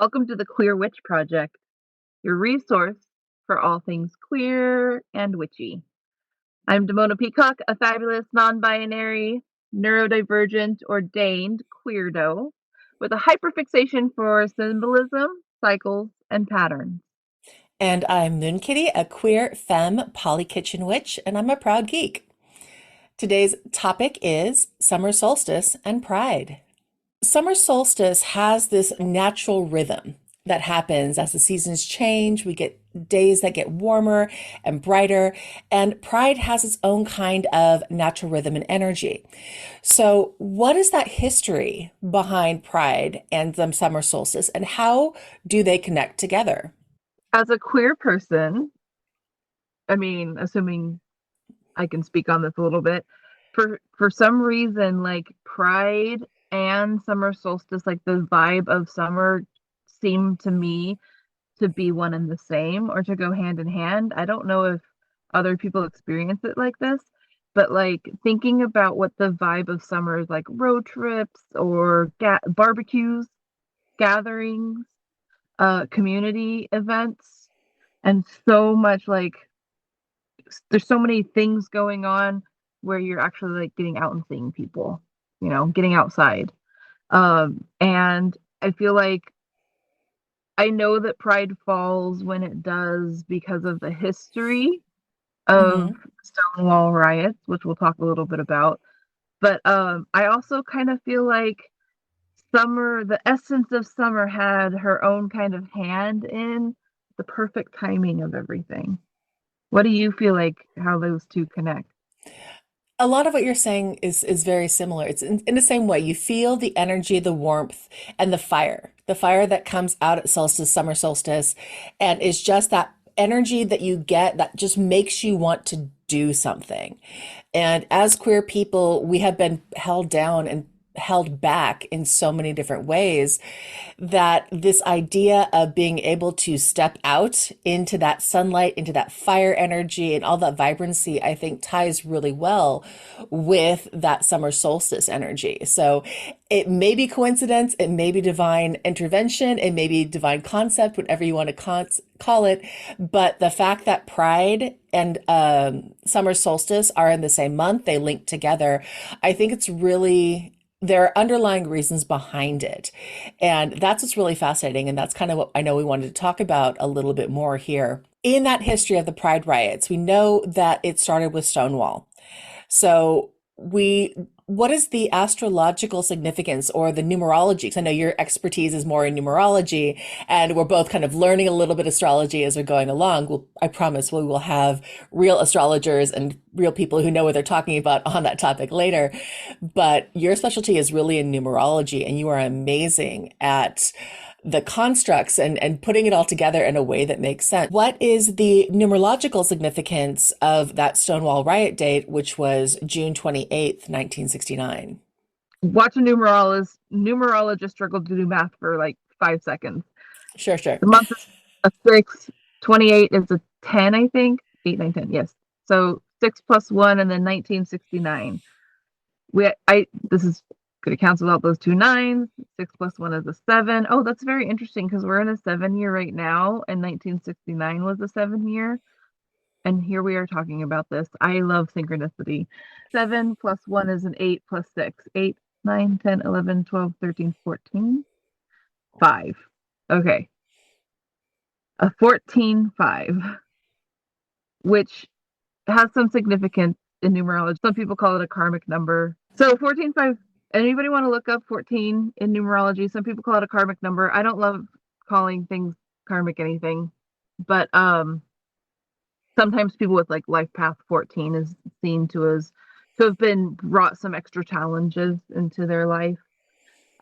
Welcome to the Queer Witch Project, your resource for all things queer and witchy. I'm Damona Peacock, a fabulous non-binary, neurodivergent, ordained queerdo with a hyperfixation for symbolism, cycles, and patterns. And I'm Moon Kitty, a queer femme poly kitchen witch, and I'm a proud geek. Today's topic is summer solstice and pride. Summer solstice has this natural rhythm that happens as the seasons change. We get days that get warmer and brighter, and pride has its own kind of natural rhythm and energy. So, what is that history behind pride and the summer solstice, and how do they connect together? As a queer person, assuming I can speak on this a little bit, for some reason, like pride and summer solstice, like the vibe of summer seemed to me to be one and the same or to go hand in hand. I don't know if other people experience it like this, but like thinking about what the vibe of summer is like road trips or barbecues, gatherings, community events, and so much like there's so many things going on where you're actually like getting out and seeing people, getting outside. And I feel like I know that pride falls when it does because of the history of Hmm. Stonewall Riots, which we'll talk a little bit about. But I also kind of feel like summer, the essence of summer had her own kind of hand in the perfect timing of everything. What do you feel like how those two connect? A lot of what you're saying is very similar. It's in the same way. You feel the energy, the warmth, and the fire that comes out at solstice, summer solstice, and it's just that energy that you get that just makes you want to do something. And as queer people, we have been held down and held back in so many different ways that this idea of being able to step out into that sunlight, into that fire energy, and all that vibrancy, I think ties really well with that summer solstice energy. So it may be coincidence, it may be divine intervention, it may be divine concept, whatever you want to call it. But the fact that pride and summer solstice are in the same month, they link together, I think it's really there are underlying reasons behind it. And that's what's really fascinating. And that's kind of what I know we wanted to talk about a little bit more here. In that history of the Pride riots, we know that it started with Stonewall. So what is the astrological significance or the numerology? 'Cause I know your expertise is more in numerology, and we're both kind of learning a little bit of astrology as we're going along. I promise we will have real astrologers and real people who know what they're talking about on that topic later. But your specialty is really in numerology, and you are amazing at the constructs and putting it all together in a way that makes sense. What is the numerological significance of that Stonewall riot date, which was June 28th, 1969? Watch a numerologist struggle to do math for like 5 seconds. Sure, sure. The month is a six, 28 is a 10, I think. 8, 9, 10, yes. So 6 plus 1 and then 1969. This is going to cancel out those two nines. 6 plus 1 is a 7. Oh, that's very interesting because we're in a 7 year right now, and 1969 was a 7 year. And here we are talking about this. I love synchronicity. 7 plus 1 is an 8 plus 6. 8, 9, 10, 11, 12, 13, 14. 5. Okay. A 14, 5, which has some significance in numerology. Some people call it a karmic number. So 14, 5, anybody want to look up 14 in numerology? Some people call it a karmic number. I don't love calling things karmic anything, but sometimes people with like life path 14 is seen to have been brought some extra challenges into their life.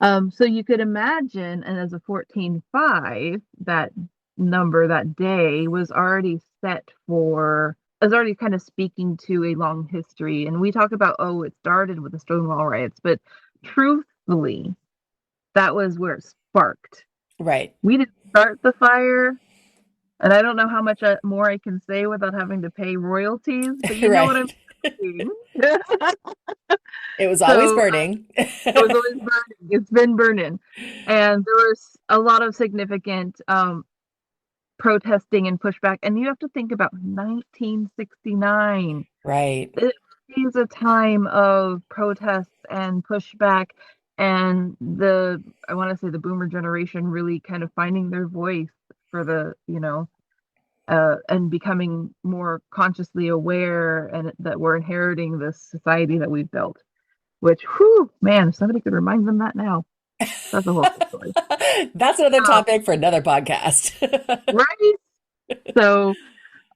So you could imagine, and as a 14-5, that number, that day was already set for, is already kind of speaking to a long history. And we talk about, oh, it started with the Stonewall riots, but truthfully, that was where it sparked. Right. We didn't start the fire, and I don't know how much more I can say without having to pay royalties, but you know what I'm Right. saying. It was always So burning. it was always burning. It's been burning. And there was a lot of significant protesting and pushback. And you have to think about 1969. Right. It is a time of protests and pushback, and I want to say the boomer generation really kind of finding their voice for and becoming more consciously aware, and that we're inheriting this society that we've built. Which, whew, man, if somebody could remind them that now, that's a whole story. That's another Um, topic for another podcast. right? So,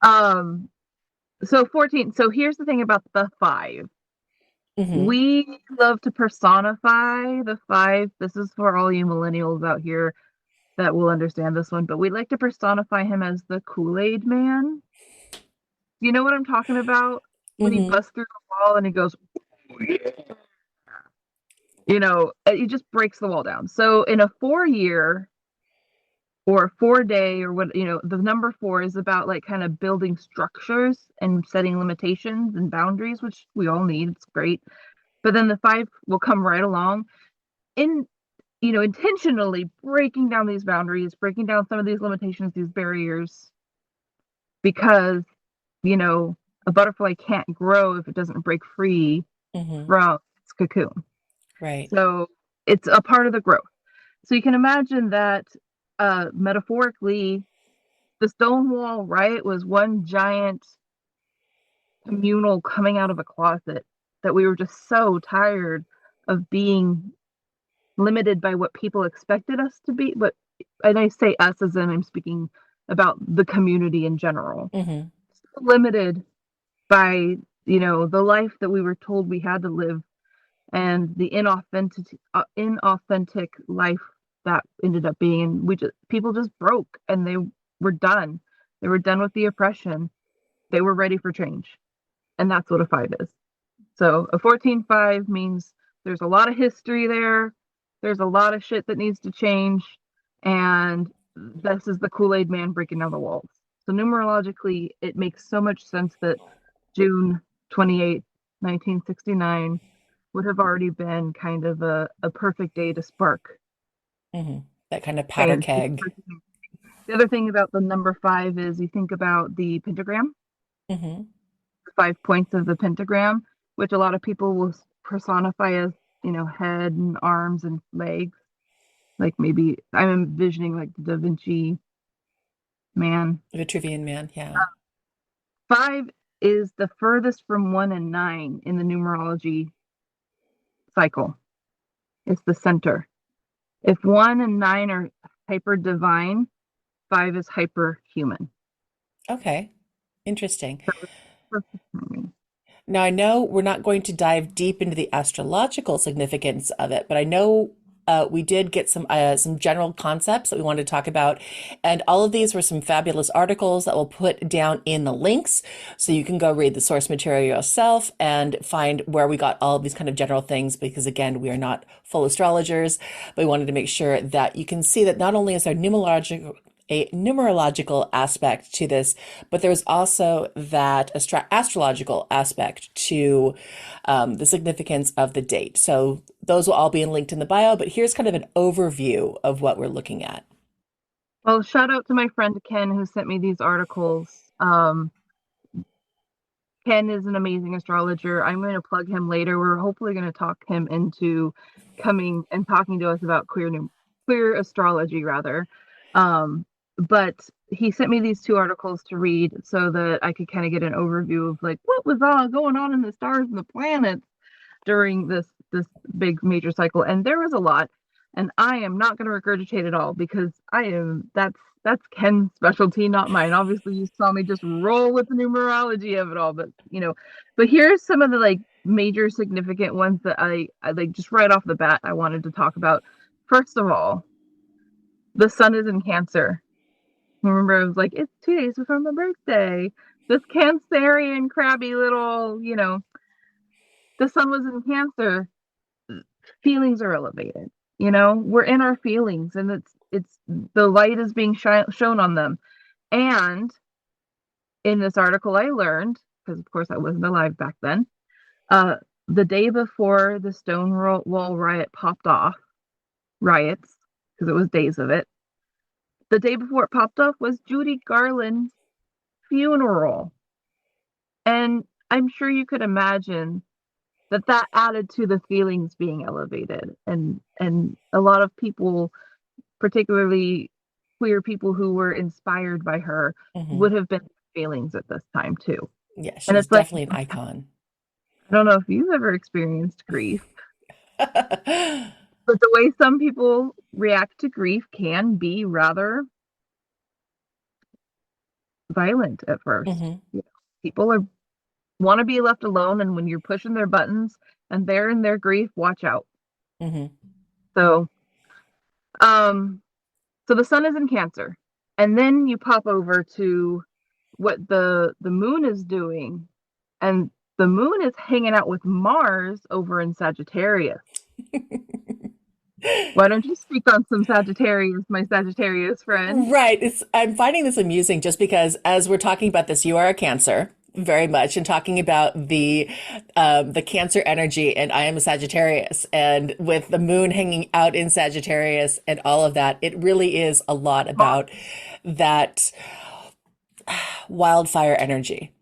um, so 14. So here's the thing about the five. Hmm. We love to personify the five. This is for all you millennials out here that will understand this one, but we like to personify him as the Kool-Aid man. You know what I'm talking about? When he Hmm. busts through the wall and he goes, he just breaks the wall down. So in a 4 year or 4 day or what, the number four is about like kind of building structures and setting limitations and boundaries, which we all need. It's great. But then the five will come right along in, intentionally breaking down these boundaries, breaking down some of these limitations, these barriers, because, you know, a butterfly can't grow if it doesn't break free Hmm. from its cocoon. Right. So it's a part of the growth. So you can imagine that metaphorically, the Stonewall Riot was one giant communal coming out of a closet, that we were just so tired of being limited by what people expected us to be. And I say us as in I'm speaking about the community in general. Hmm. Limited by, the life that we were told we had to live, and the inauthentic life that ended up being. And people just broke, and they were done. They were done with the oppression. They were ready for change. And that's what a five is. So a 14-5 means there's a lot of history there. There's a lot of shit that needs to change. And this is the Kool-Aid man breaking down the walls. So numerologically, it makes so much sense that June 28th, 1969 would have already been kind of a perfect day to spark. Hmm. That kind of powder And keg. the other thing about the number five is you think about the pentagram, Hmm. the 5 points of the pentagram, which a lot of people will personify as, head and arms and legs. Like maybe I'm envisioning like the Da Vinci man. Vitruvian Man. Yeah. Five is the furthest from one and nine in the numerology cycle. It's the center. If one and nine are hyper divine, five is hyper human. Okay. Interesting. So it's perfect timing. Now, I know we're not going to dive deep into the astrological significance of it, but I know we did get some general concepts that we wanted to talk about, and all of these were some fabulous articles that we'll put down in the links, so you can go read the source material yourself and find where we got all of these kind of general things. Because again, we are not full astrologers, but we wanted to make sure that you can see that not only is there a numerological aspect to this, but there's also that astrological aspect to the significance of the date. So those will all be linked in the bio, but here's kind of an overview of what we're looking at. Well, shout out to my friend Ken who sent me these articles. Ken is an amazing astrologer. I'm going to plug him later. We're hopefully going to talk him into coming and talking to us about queer astrology rather. But he sent me these two articles to read so that I could kind of get an overview of like what was all going on in the stars and the planets during this big major cycle. And there was a lot. And I am not going to regurgitate it all because that's Ken's specialty, not mine. Obviously, you saw me just roll with the numerology of it all, but here's some of the like major significant ones that I like just right off the bat I wanted to talk about. First of all, the sun is in Cancer. Remember, I was like, it's 2 days before my birthday. This Cancerian crabby little, the sun was in Cancer. Feelings are elevated. We're in our feelings, and it's the light is being shown on them. And in this article I learned, because of course I wasn't alive back then, Uh, the day before the Stonewall riot popped off, riots, because it was days of it. The day before it popped off was Judy Garland's funeral. And I'm sure you could imagine that that added to the feelings being elevated. And a lot of people, particularly queer people who were inspired by her, Hmm. would have been feelings at this time too. Yeah, And she's it's like, definitely an icon. I don't know if you've ever experienced grief, but the way some people react to grief can be rather violent at first. Hmm. You know, people are want to be left alone, and when you're pushing their buttons and they're in their grief, watch out. Hmm. So, um, so the sun is in Cancer, and then you pop over to what the moon is doing, and the moon is hanging out with Mars over in Sagittarius. Why don't you speak on some Sagittarius, my Sagittarius friend? Right. I'm finding this amusing just because as we're talking about this, you are a Cancer very much and talking about the Cancer energy, and I am a Sagittarius, and with the moon hanging out in Sagittarius and all of that, it really is a lot about that wildfire energy.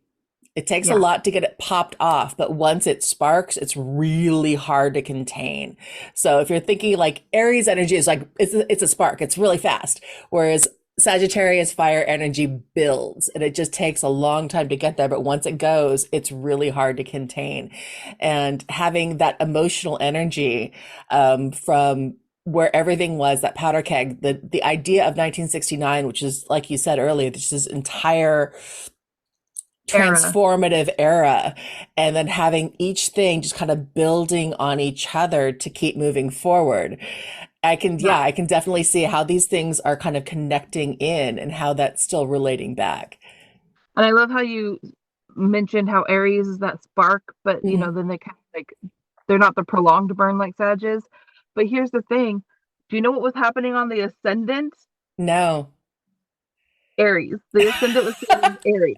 It takes a Yeah, lot to get it popped off, but once it sparks, it's really hard to contain. So if you're thinking like Aries energy is like it's a spark, it's really fast, whereas Sagittarius fire energy builds and it just takes a long time to get there, but once it goes, it's really hard to contain. And having that emotional energy from where everything was, that powder keg, the idea of 1969, which is like you said earlier, this entire era. transformative era, and then having each thing just kind of building on each other to keep moving forward. Yeah. I can definitely see how these things are kind of connecting in and how that's still relating back. And I love how you mentioned how Aries is that spark, but Hmm. then they kind of like they're not the prolonged burn like Sag is. But here's the thing. Do you know what was happening on the ascendant? No. Aries. The ascendant was sitting in Aries.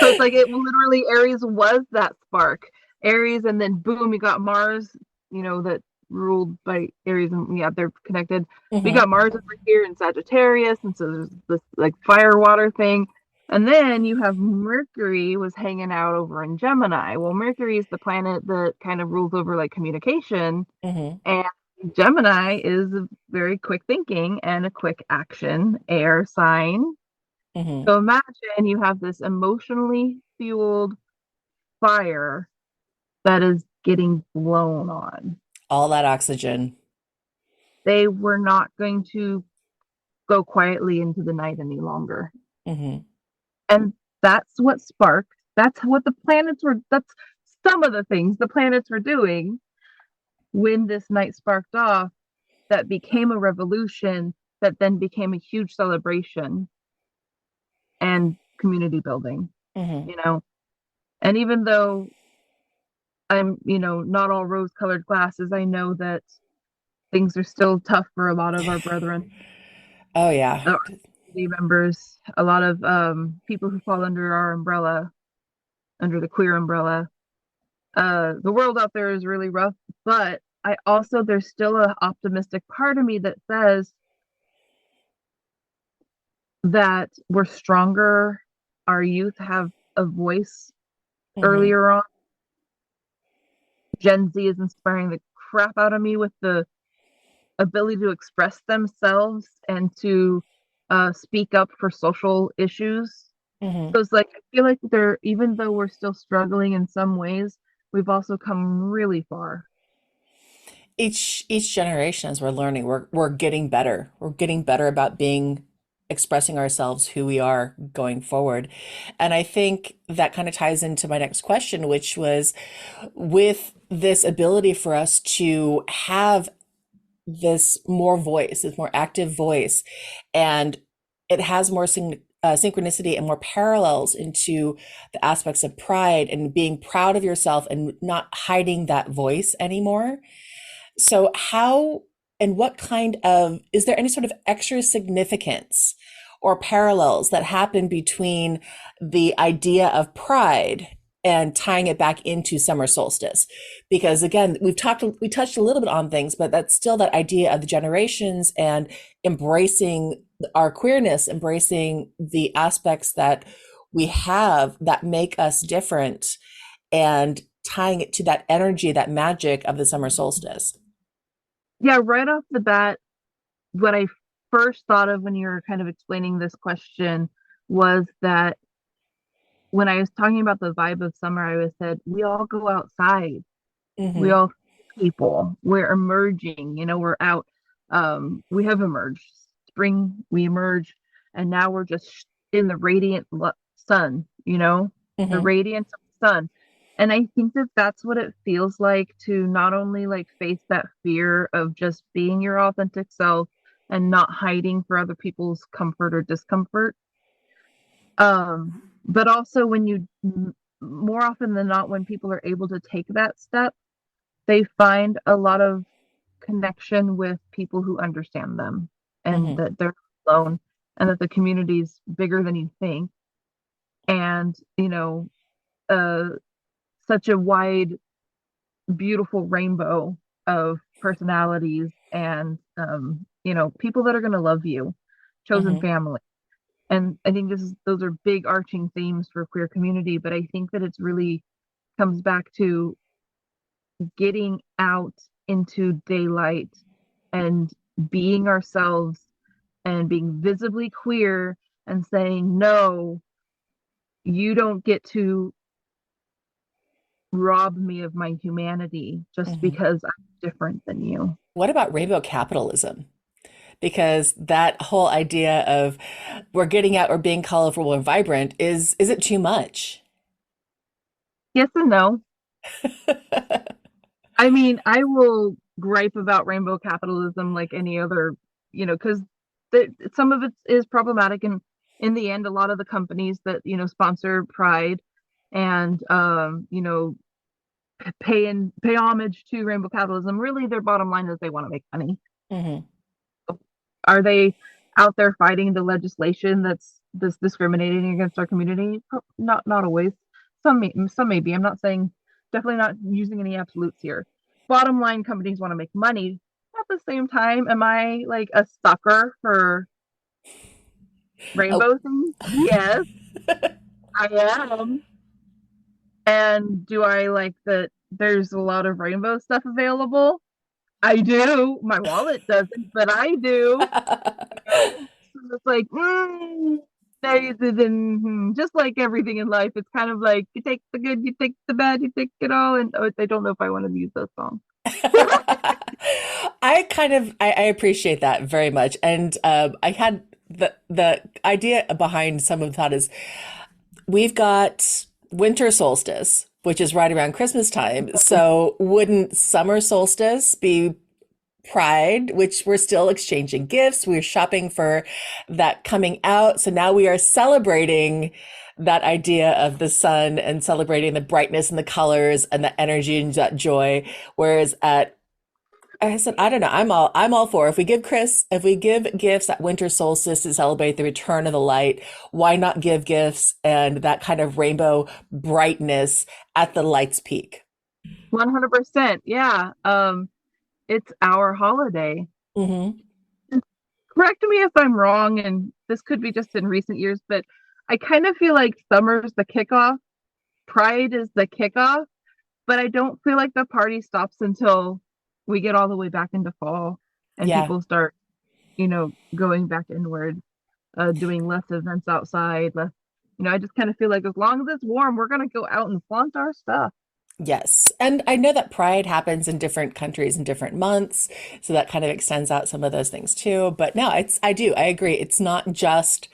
So it's like it literally Aries was that spark. Aries, and then boom, you got Mars, that ruled by Aries, and yeah, they're connected. We Hmm. got Mars over here in Sagittarius, and so there's this like fire water thing. And then you have Mercury was hanging out over in Gemini. Well, Mercury is the planet that kind of rules over like communication, Hmm. and Gemini is very quick thinking and a quick action air sign. Hmm. So imagine you have this emotionally fueled fire that is getting blown on. All that oxygen. They were not going to go quietly into the night any longer. Hmm. And that's what sparked, that's what that's some of the things the planets were doing when this night sparked off that became a revolution that then became a huge celebration and community building, Hmm. you know. And even though I'm, not all rose colored glasses, I know that things are still tough for a lot of our brethren, Oh yeah. our community members, a lot of people who fall under our umbrella, under the queer umbrella. The world out there is really rough, but there's still an optimistic part of me that says that we're stronger. Our youth have a voice Hmm. earlier on. Gen Z is inspiring the crap out of me with the ability to express themselves and to speak up for social issues. Hmm. So it's like I feel like even though we're still struggling in some ways, we've also come really far. Each generation as we're learning, we're getting better. We're getting better about being expressing ourselves, who we are going forward. And I think that kind of ties into my next question, which was with this ability for us to have this more voice, this more active voice, and it has more synchronicity and more parallels into the aspects of pride and being proud of yourself and not hiding that voice anymore. So, how and what kind of, is there any sort of extra significance or parallels that happen between the idea of pride and tying it back into summer solstice. Because again, we touched a little bit on things, but that's still that idea of the generations and embracing our queerness, embracing the aspects that we have that make us different, and tying it to that energy, that magic of the summer solstice. Yeah, right off the bat, what I first thought of when you were kind of explaining this question was that when I was talking about the vibe of summer, I was said we all go outside, we Mm-hmm. all people, we're emerging, we're out. We have emerged. Spring, we emerge, and now we're just in the radiant sun, the Mm-hmm. radiance of the sun. And I think that that's what it feels like to not only like face that fear of just being your authentic self and not hiding for other people's comfort or discomfort, but also when more often than not, when people are able to take that step, they find a lot of connection with people who understand them, and Mm-hmm. that they're not alone, and that the community's bigger than you think. And uh such a wide, beautiful rainbow of personalities, and people that are going to love you, chosen Mm-hmm. family. And I think those are big arching themes for queer community, but I think that it's really comes back to getting out into daylight and being ourselves and being visibly queer and saying, no, you don't get to rob me of my humanity just Mm-hmm. because I'm different than you. What about rainbow capitalism? Because that whole idea of we're getting out or being colorful and vibrant is it too much? Yes and no. I mean, I will gripe about rainbow capitalism like any other, because some of it is problematic. And in the end, a lot of the companies that, sponsor Pride and, pay homage to rainbow capitalism, really their bottom line is they want to make money. Mm-hmm. Are they out there fighting the legislation that's discriminating against our community? Not always. Some maybe. I'm not saying, definitely not using any absolutes here. Bottom line, companies want to make money. At the same time, am I like a sucker for Oh. rainbow things? Yes, I am. And do I like that there's a lot of rainbow stuff available? I do. My wallet doesn't, but I do. So it's like, just like everything in life, it's kind of like you take the good, you take the bad, you take it all. And I don't know if I want to use those songs. I appreciate that very much, and I had the idea behind some of that is we've got winter solstice, which is right around Christmas time. So wouldn't summer solstice be Pride, which we're still exchanging gifts? We're shopping for that coming out. So now we are celebrating that idea of the sun and celebrating the brightness and the colors and the energy and that joy. Whereas at I said, I don't know. I'm all for if we give gifts at winter solstice to celebrate the return of the light, why not give gifts and that kind of rainbow brightness at the light's peak? 100%. Yeah. It's our holiday. Hmm. Correct me if I'm wrong, and this could be just in recent years, but I kind of feel like summer's the kickoff, Pride is the kickoff, but I don't feel like the party stops until we get all the way back into fall and Yeah. people start, going back inward, doing less events outside, less, I just kind of feel like as long as it's warm, we're gonna go out and flaunt our stuff. Yes. And I know that Pride happens in different countries in different months, so that kind of extends out some of those things too. But no, I agree. It's not just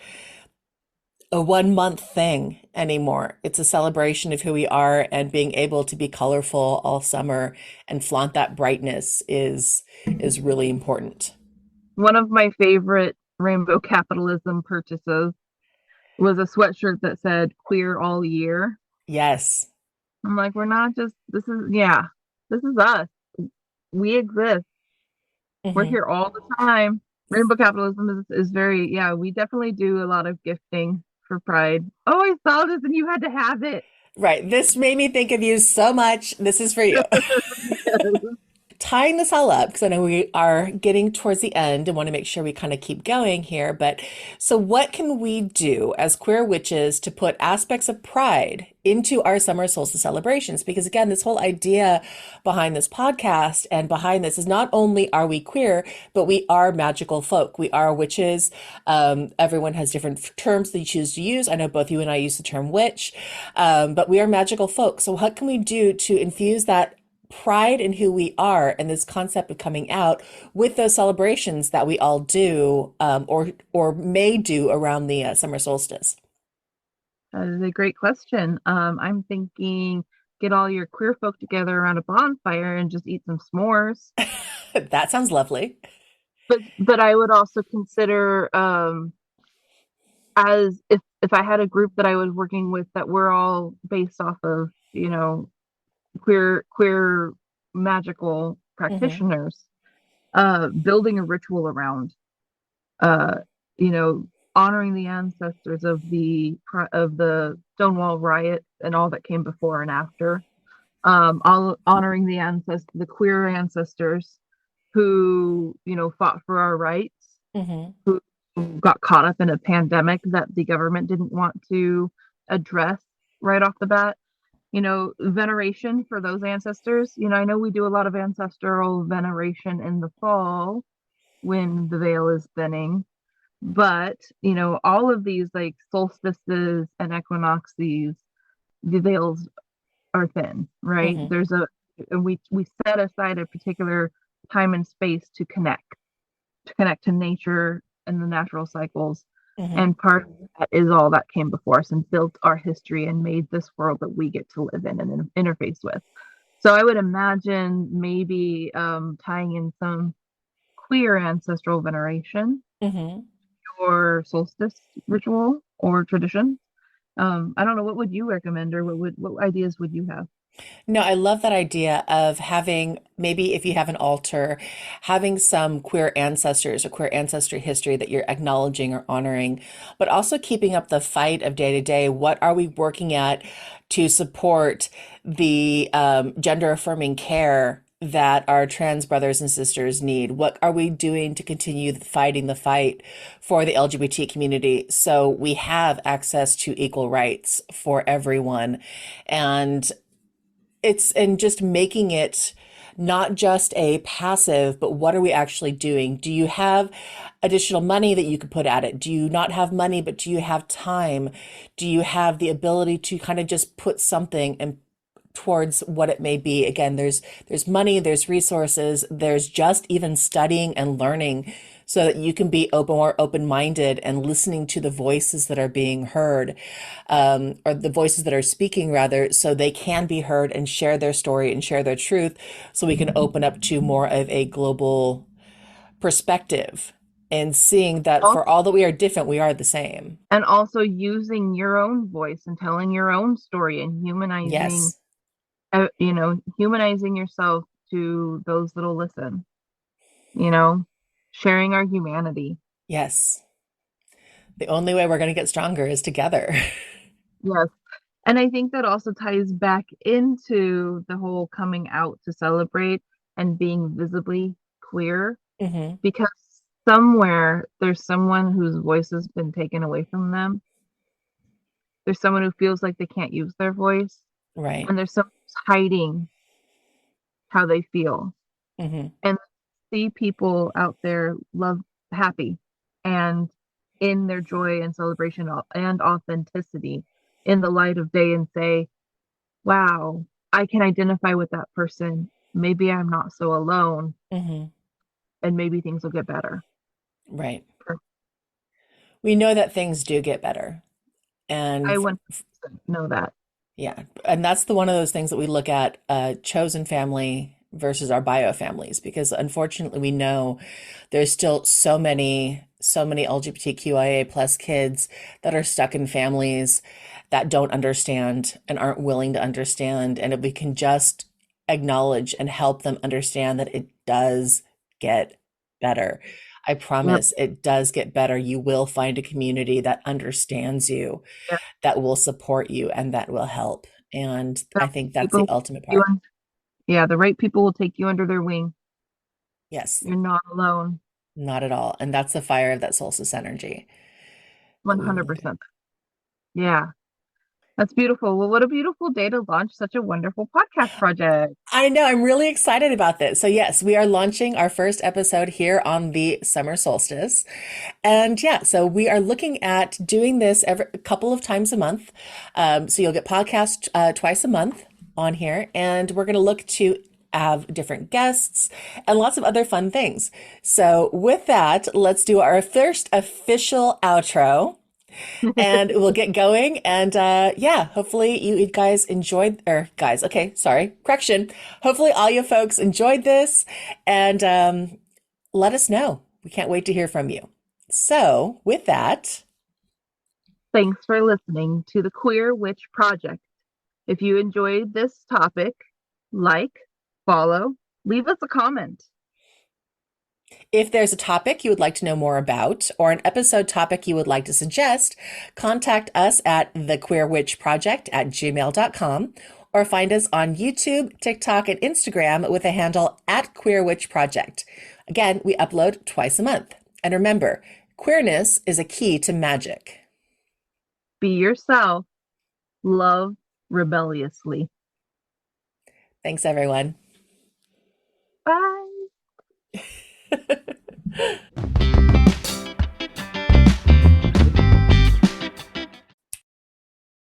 a 1 month thing anymore. It's a celebration of who we are, and being able to be colorful all summer and flaunt that brightness is really important. One of my favorite rainbow capitalism purchases was a sweatshirt that said queer all year. Yes. I'm like, we're not just, yeah, this is us. We exist. We're Hmm. here all the time. Rainbow capitalism is very, yeah, we definitely do a lot of gifting for Pride. Oh, I saw this and you had to have it. Right. This made me think of you so much. This is for you. Tying this all up, because I know we are getting towards the end and want to make sure we kind of keep going here. But so, what can we do as queer witches to put aspects of pride into our summer solstice celebrations? Because again, this whole idea behind this podcast and behind this is not only are we queer, but we are magical folk. We are witches. Everyone has different terms they choose to use. I know both you and I use the term witch, but we are magical folk. So, what can we do to infuse that pride in who we are and this concept of coming out with those celebrations that we all do or may do around the summer solstice? That is a great question. I'm thinking get all your queer folk together around a bonfire and just eat some s'mores. That sounds lovely. But I would also consider as if I had a group that I was working with that we're all based off of, queer magical Hmm. practitioners, building a ritual around uh, you know, honoring the ancestors of the Stonewall Riots and all that came before and after. All honoring the queer ancestors who, fought for our rights, Hmm. who got caught up in a pandemic that the government didn't want to address right off the bat. Veneration for those ancestors. I know we do a lot of ancestral veneration in the fall when the veil is thinning, but all of these like solstices and equinoxes, the veils are thin, right? Hmm. And we set aside a particular time and space to connect to nature and the natural cycles. Hmm. And part of that is all that came before us and built our history and made this world that we get to live in and interface with. So I would imagine maybe tying in some queer ancestral veneration Hmm. or solstice ritual or tradition. I don't know, what would you recommend, or what ideas would you have? No, I love that idea of having maybe if you have an altar, having some queer ancestors or queer ancestry history that you're acknowledging or honoring, but also keeping up the fight of day to day. What are we working at to support the gender affirming care that our trans brothers and sisters need? What are we doing to continue fighting the fight for the LGBT community so we have access to equal rights for everyone? And it's and just making it not just a passive, but what are we actually doing? Do you have additional money that you could put at it? Do you not have money, but do you have time? Do you have the ability to kind of just put something and towards what it may be? Again, there's money, there's resources, there's just even studying and learning so that you can be more open-minded and listening to the voices that are being heard, or the voices that are speaking rather, so they can be heard and share their story and share their truth, so we can open up to more of a global perspective and seeing that for Also, all that we are different, we are the same. and also using your own voice and telling your own story and humanizing, Yes, humanizing yourself to those that'll listen, you know, sharing our humanity. yes. The only way we're going to get stronger is together. Yes. And I think that also ties back into the whole coming out to celebrate and being visibly queer, Hmm. because somewhere there's someone whose voice has been taken away from them. There's someone who feels like they can't use their voice, Right. and there's someone who's hiding how they feel. Hmm. And see people out there love happy and in their joy and celebration and authenticity in the light of day and say, wow, I can identify with that person. Maybe I'm not so alone, Hmm. and maybe things will get better. Right. We know that things do get better. And I 100% know that. yeah, and that's the one of those things that we look at chosen family versus our bio families, because unfortunately we know there's still so many LGBTQIA plus kids that are stuck in families that don't understand and aren't willing to understand. And if we can just acknowledge and help them understand that it does get better. I Yep. promise it does get better. You will find a community that understands you, Yeah. that will support you, and that will help. And The I think that's people the will ultimate take you part. yeah, the right people will take you under their wing. Yes, You're not alone. not at all. And that's the fire of that solstice energy that we really need. 100%. Yeah, that's beautiful. Well, what a beautiful day to launch such a wonderful podcast project. I know, I'm really excited about this. So, yes, we are launching our first episode here on the summer solstice. And yeah, so we are looking at doing this every a couple of times a month. So, you'll get podcast twice a month on here, and we're going to look to have different guests and lots of other fun things. So, with that, let's do our first official outro and we'll get going. And yeah, hopefully you guys enjoyed, or guys, okay, sorry, correction. Hopefully all you folks enjoyed this and let us know. We can't wait to hear from you. So, with that, Thanks for listening to the Queer Witch Project. If you enjoyed this topic, like, follow, leave us a comment. if there's a topic you would like to know more about or an episode topic you would like to suggest, contact us at thequeerwitchproject@gmail.com or find us on YouTube, TikTok, and Instagram with the handle at Queer Witch Project. Again, we upload twice a month. And remember, queerness is a key to magic. Be yourself, love rebelliously. Thanks, everyone. Bye.